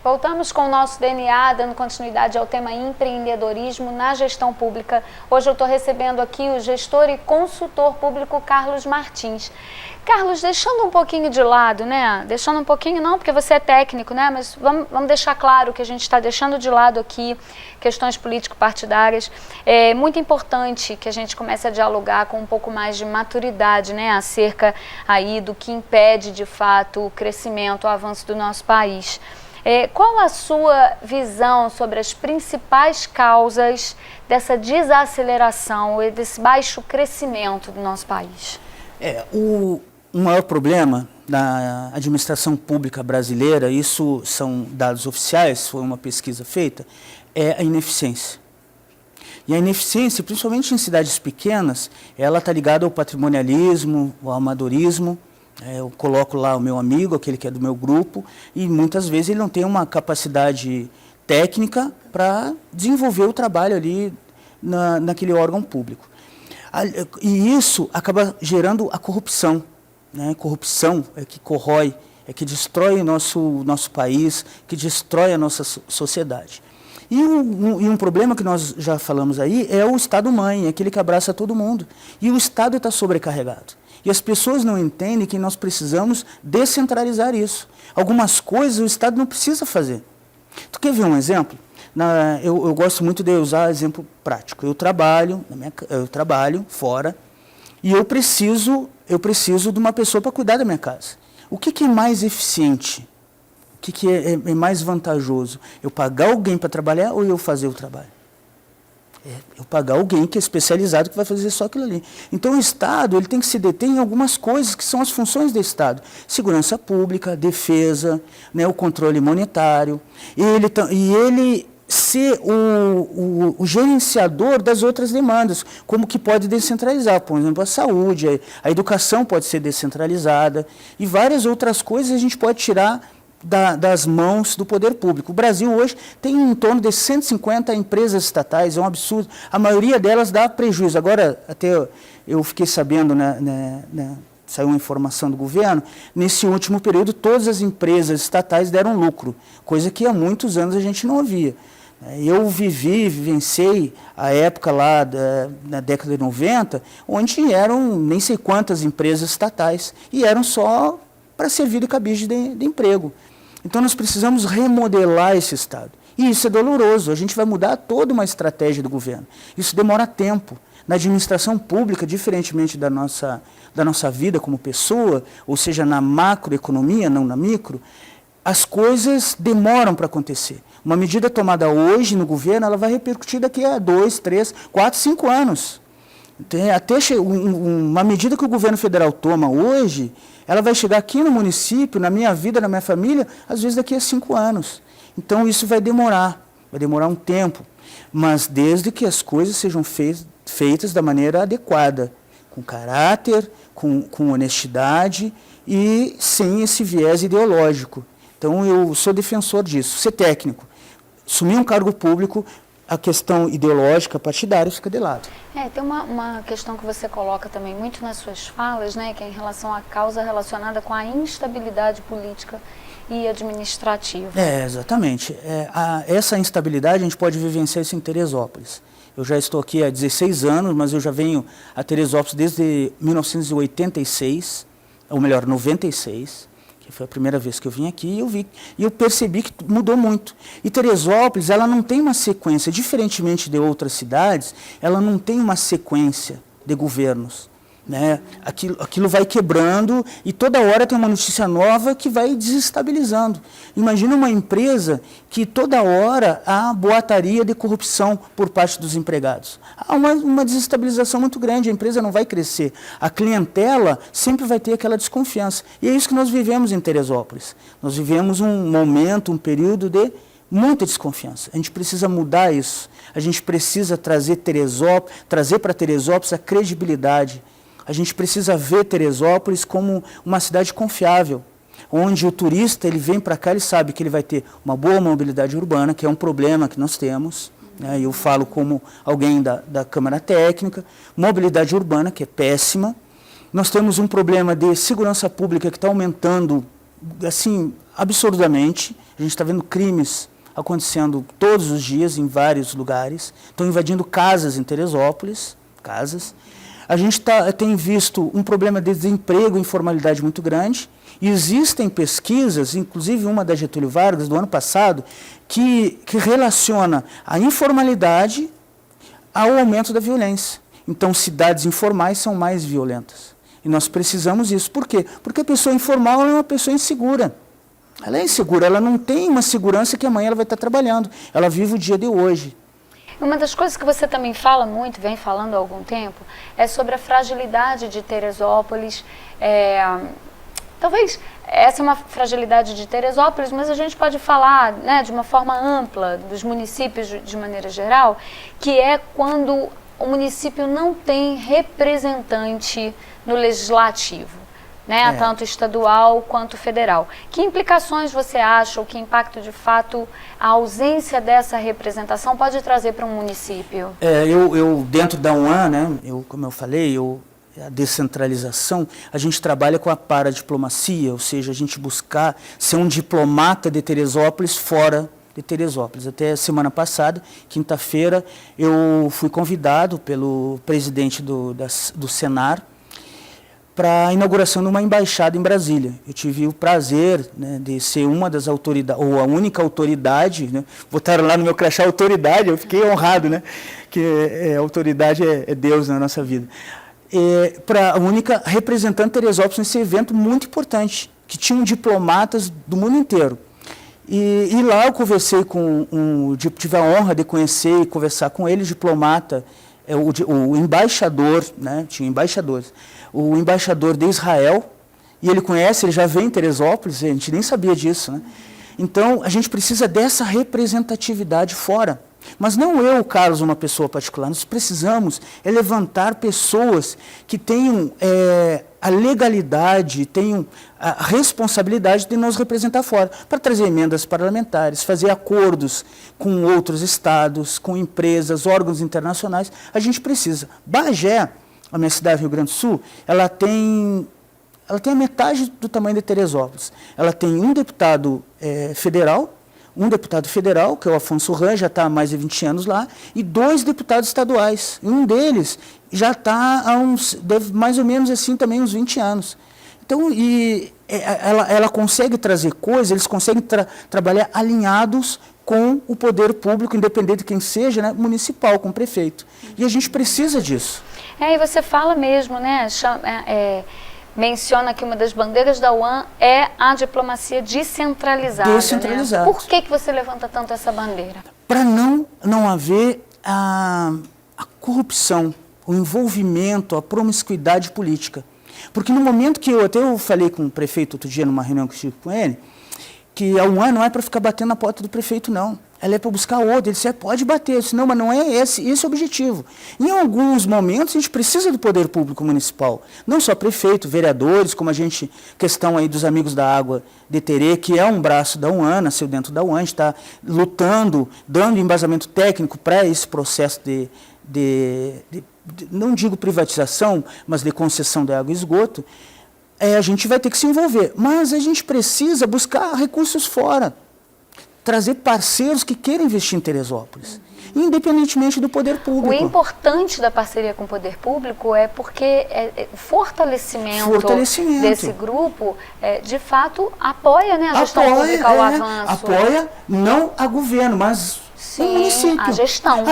Voltamos com o nosso DNA, dando continuidade ao tema empreendedorismo na gestão pública. Hoje eu estou recebendo aqui o gestor e consultor público Carlos Martins. Carlos, deixando um pouquinho de lado, né? Deixando um pouquinho não, porque você é técnico, né? Mas vamos deixar claro que a gente está deixando de lado aqui questões político-partidárias. É muito importante que a gente comece a dialogar com um pouco mais de maturidade, né? Acerca aí do que impede, de fato, o crescimento, o avanço do nosso país. Qual a sua visão sobre as principais causas dessa desaceleração e desse baixo crescimento do nosso país? O maior problema da administração pública brasileira, isso são dados oficiais, foi uma pesquisa feita, é a ineficiência. E a ineficiência, principalmente em cidades pequenas, ela está ligada ao patrimonialismo, ao amadorismo. Eu coloco lá o meu amigo, aquele que é do meu grupo, e muitas vezes ele não tem uma capacidade técnica para desenvolver o trabalho ali naquele órgão público. E isso acaba gerando a corrupção, né? Corrupção é que corrói, é que destrói o nosso país, que destrói a nossa sociedade. E um problema que nós já falamos aí é o Estado-mãe, é aquele que abraça todo mundo. E o Estado está sobrecarregado. E as pessoas não entendem que nós precisamos descentralizar isso. Algumas coisas o Estado não precisa fazer. Tu quer ver um exemplo? Eu gosto muito de usar exemplo prático. Eu trabalho fora e eu preciso de uma pessoa para cuidar da minha casa. O que é mais eficiente? O que é mais vantajoso? Eu pagar alguém para trabalhar ou eu fazer o trabalho? Eu pagar alguém que é especializado que vai fazer só aquilo ali. Então o Estado ele tem que se deter em algumas coisas que são as funções do Estado. Segurança pública, defesa, né, o controle monetário. E ele ser o gerenciador das outras demandas, como que pode descentralizar. Por exemplo, a saúde, a educação pode ser descentralizada e várias outras coisas a gente pode tirar das mãos do poder público. O Brasil hoje tem em torno de 150 empresas estatais, é um absurdo. A maioria delas dá prejuízo. Agora, até eu fiquei sabendo, saiu uma informação do governo, nesse último período todas as empresas estatais deram lucro, coisa que há muitos anos a gente não ouvia. Eu vivenciei a época lá na década de 90, onde eram nem sei quantas empresas estatais e eram só para servir de cabide de emprego. Então nós precisamos remodelar esse Estado. E isso é doloroso, a gente vai mudar toda uma estratégia do governo. Isso demora tempo. Na administração pública, diferentemente da nossa vida como pessoa, ou seja, na macroeconomia, não na micro, as coisas demoram para acontecer. Uma medida tomada hoje no governo, ela vai repercutir daqui a 2, 3, 4, 5 anos. Até uma medida que o governo federal toma hoje, ela vai chegar aqui no município, na minha vida, na minha família, às vezes daqui a 5 anos. Então isso vai demorar um tempo, mas desde que as coisas sejam feitas da maneira adequada, com caráter, com honestidade e sem esse viés ideológico. Então eu sou defensor disso, ser técnico, assumir um cargo público, a questão ideológica, partidária, fica de lado. Tem uma questão que você coloca também muito nas suas falas, né, que é em relação à causa relacionada com a instabilidade política e administrativa. Exatamente. Essa instabilidade a gente pode vivenciar isso em Teresópolis. Eu já estou aqui há 16 anos, mas eu já venho a Teresópolis desde 1986, ou melhor, 96. Que foi a primeira vez que eu vim aqui, e eu percebi que mudou muito. E Teresópolis, ela não tem uma sequência, diferentemente de outras cidades, ela não tem uma sequência de governos. Né? Aquilo vai quebrando e toda hora tem uma notícia nova que vai desestabilizando. Imagina uma empresa que toda hora há boataria de corrupção por parte dos empregados. Há uma desestabilização muito grande, a empresa não vai crescer. A clientela sempre vai ter aquela desconfiança. E é isso que nós vivemos em Teresópolis. Nós vivemos um momento, um período de muita desconfiança. A gente precisa mudar isso. A gente precisa trazer para Teresópolis a credibilidade. A gente precisa ver Teresópolis como uma cidade confiável, onde o turista ele vem para cá, ele sabe que ele vai ter uma boa mobilidade urbana, que é um problema que nós temos, né? Eu falo como alguém da Câmara Técnica, mobilidade urbana, que é péssima. Nós temos um problema de segurança pública que está aumentando assim, absurdamente. A gente está vendo crimes acontecendo todos os dias em vários lugares. Estão invadindo casas em Teresópolis, casas. A gente tem visto um problema de desemprego e informalidade muito grande. E existem pesquisas, inclusive uma da Getúlio Vargas, do ano passado, que relaciona a informalidade ao aumento da violência. Então, cidades informais são mais violentas. E nós precisamos disso. Por quê? Porque a pessoa informal é uma pessoa insegura. Ela é insegura, ela não tem uma segurança que amanhã ela vai estar trabalhando. Ela vive o dia de hoje. Uma das coisas que você também fala muito, vem falando há algum tempo, é sobre a fragilidade de Teresópolis. Talvez essa é uma fragilidade de Teresópolis, mas a gente pode falar, né, de uma forma ampla, dos municípios de maneira geral, que é quando o município não tem representante no legislativo, né, tanto estadual quanto federal. Que implicações você acha, ou que impacto de fato a ausência dessa representação pode trazer para um município? Eu dentro da UAN, né, como eu falei, a descentralização, a gente trabalha com a paradiplomacia, ou seja, a gente buscar ser um diplomata de Teresópolis fora de Teresópolis. Até semana passada, quinta-feira, eu fui convidado pelo presidente do Senar para a inauguração de uma embaixada em Brasília. Eu tive o prazer, né, de ser uma das autoridades, ou a única autoridade, né, botaram lá no meu crachá autoridade, eu fiquei honrado, né, que autoridade é Deus na nossa vida. Para a única representante de Teresópolis nesse evento muito importante, que tinham diplomatas do mundo inteiro. E lá eu conversei tive a honra de conhecer e conversar com ele, diplomata, o embaixador, né, tinha embaixadores, o embaixador de Israel, e ele já vem em Teresópolis, a gente nem sabia disso, né? Então, a gente precisa dessa representatividade fora. Mas não eu, Carlos, uma pessoa particular, nós precisamos levantar pessoas que tenham a legalidade, tenham a responsabilidade de nos representar fora, para trazer emendas parlamentares, fazer acordos com outros estados, com empresas, órgãos internacionais. A gente precisa. Bagé, a minha cidade, Rio Grande do Sul, ela tem a metade do tamanho de Teresópolis. Ela tem um deputado federal, que é o Afonso Ran, já está há mais de 20 anos lá, e 2 deputados estaduais. E um deles já está há mais ou menos assim também uns 20 anos. Então, ela consegue trazer coisas, eles conseguem trabalhar alinhados com o poder público, independente de quem seja, né, municipal, com o prefeito. E a gente precisa disso. E você fala mesmo, né? Menciona que uma das bandeiras da UAN é a diplomacia descentralizada. Descentralizada. Né? Por que você levanta tanto essa bandeira? Para não haver a corrupção, o envolvimento, a promiscuidade política. Porque no momento que eu falei com o prefeito outro dia, numa reunião que eu estive com ele, que a UAN não é para ficar batendo na porta do prefeito, não. Ela é para buscar outro. Ele disse, pode bater, senão, mas não é esse o objetivo. Em alguns momentos, a gente precisa do poder público municipal. Não só prefeito, vereadores, como questão aí dos Amigos da Água de Terê, que é um braço da UAN, nasceu dentro da UAN, a gente está lutando, dando embasamento técnico para esse processo não digo privatização, mas de concessão de água e esgoto. A gente vai ter que se envolver, mas a gente precisa buscar recursos fora, trazer parceiros que queiram investir em Teresópolis, independentemente do poder público. O importante da parceria com o poder público é porque o fortalecimento desse grupo, de fato, apoia, né, a gestão pública ao avanço. Apoia não a governo, mas o município. A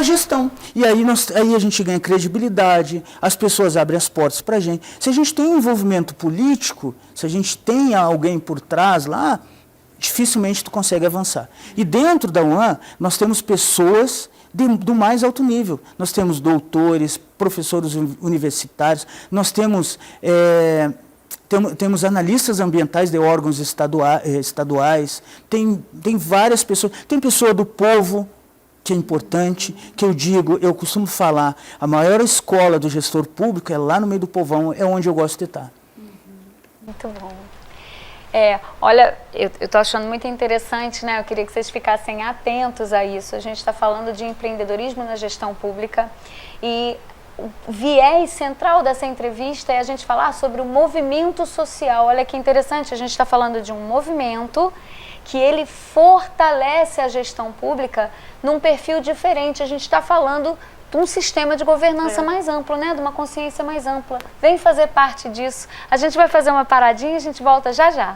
gestão. E aí a gente ganha credibilidade, as pessoas abrem as portas para a gente. Se a gente tem um envolvimento político, se a gente tem alguém por trás lá, dificilmente tu consegue avançar. E dentro da UAN, nós temos pessoas do mais alto nível. Nós temos doutores, professores universitários, nós temos analistas ambientais de órgãos estaduais, tem várias pessoas, tem pessoa do povo, que é importante, que eu costumo falar, a maior escola do gestor público é lá no meio do povão, é onde eu gosto de estar. Muito bom. Olha, eu estou achando muito interessante, né? Eu queria que vocês ficassem atentos a isso. A gente está falando de empreendedorismo na gestão pública e o viés central dessa entrevista é a gente falar sobre o movimento social. Olha que interessante, a gente está falando de um movimento que ele fortalece a gestão pública num perfil diferente. A gente está falando de um sistema de governança mais amplo, né? De uma consciência mais ampla. Vem fazer parte disso. A gente vai fazer uma paradinha e a gente volta já já.